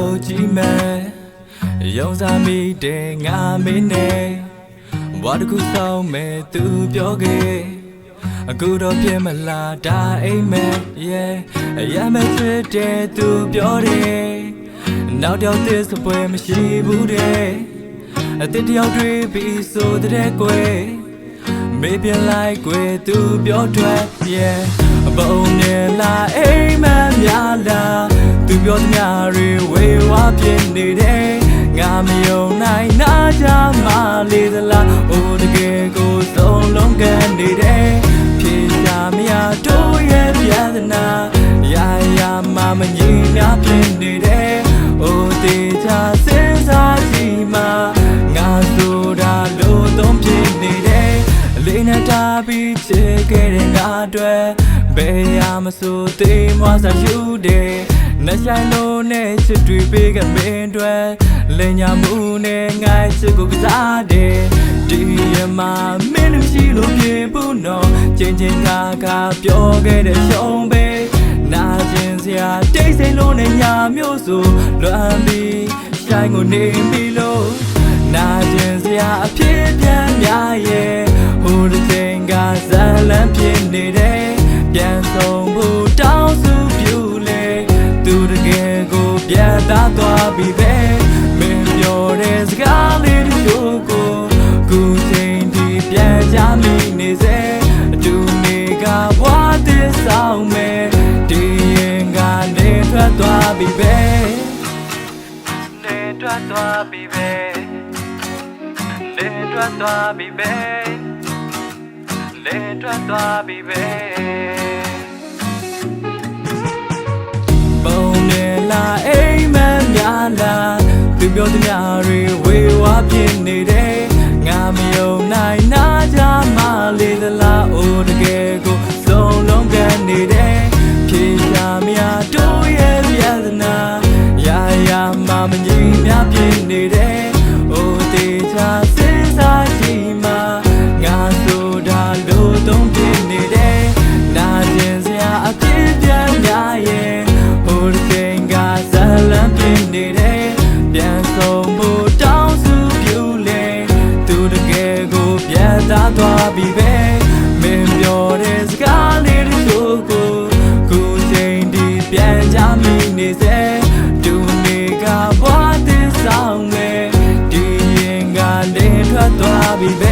ကိုကြည့်မယ်ရုံစားမိတဲ့ငါမင်းနဲ့ဘာတခုဆောင်မဲ့သူပြောခဲ့အခုတော့ပြင်းမလားဒါအိမ်မဲ့ yeah ရမ်းမဲ့ဖြစ်တဲ့သူပြောတယ်နောက်တော့သစ္စာပွဲမရှိဘူးတဲ့အတစ်တယောက်တွေ့ပြီးဆိုတဲ့ကွယ်မေးပြလိုက်ကွယ်သူပြောထွက် yeah ဘုံနေလားအိမ်မများလားသူပြောသမျှတွေဝေဝါပြင်းနေတယ်ငါမယုံနိုင်နာကြမလေးသလားအိုးတကယ်ကိုသုံးလုံးကန်နေတယ်ဖြေရှာမရတို့ရဲ့ပြဿနာရာရာမမငြိမ်းနာပြင်းနေတယ်အိုးတေချာစဉ်းစားကြည့်မှငါဆိုတာလို့သုံးပြင်းနေတယ်လေးနဲ့တာပြီးချေခဲ့တဲ့ငါအတွက်ဘယ်ရမဆိုသိမ်းမွားစားယူတယ်နှဆိုင်လို့နဲ့ချစ်တွေပေးကမင်းတွေလင်ညာမှုနဲ့ငိုင်းချစ်ကိုကစားတယ်ဒီရမမင်းလူရှိလို့ပြေဘူးနော်ချင်းချင်းခါခါပြောခဲ့တဲ့ရှုံးပဲနာကျင်စရာတိတ်ဆိတ်လို့နဲ့ညာမျိုးဆိုလွမ်းပြီးဆိုင်ကိုနေပြီလို့နာကျင်စရာအဖြစ်ပြန်များရဲ့ဟိုတစ်ချိန်ကဇလန်းပြင်းနေတယ်ပြန်ဆုံးဖို့တောင်းစုပြုလေသူတကယ်ကိုပြတ်သားသွားပြီပဲမင်းပြောတဲ့စကားလေးတို့ကိုခုချိန်ဒီပြန်ကြမိနေစေအတူနေကဘွားသစ်ဆောင်မယ်ဒီရင်ကနေထွက်သွားပြီပဲနေထွက်သွားပြီပဲနေထွက်သွားပြီပဲနေထွက်သွားပြီပဲဘုံနေလားအိမ်မများလားသူပြောသမျှတွေဝေဝါပြင်းနေတယ်ငါမယုံနိုင်နာကြမလေးသလားအိုးတကယ်ကိုဆုံးလုံးကန်နေတယ်ဖြေရှာမရတို့ရဲ့ပြဿနာရာရာမမငြိမ်းများပြင်းနေတယ်အိုးတေချာစဉ်းစားကြည့်မှငါဆိုတာလို့သုံးပြနေတယ်နာကျင်စရာအဖြစ်ပြန်များရဲ့ဟိုတစ်ချိန်ကဇလန်းပြင်းနေတယ်ပြန်ဆုံးဖို့တောင်းစုပြုလေသူတကယ်ကိုပြတ်သားသွားပြီပဲမင်းပြောတဲ့စကားလေးတို့ကိုခုချိန်ဒီပြန်ကြမိနေစေသူနေကဘွားသစ်ဆောင်မယ်ဒီရင်ကနေထွက်သွားပြီပဲ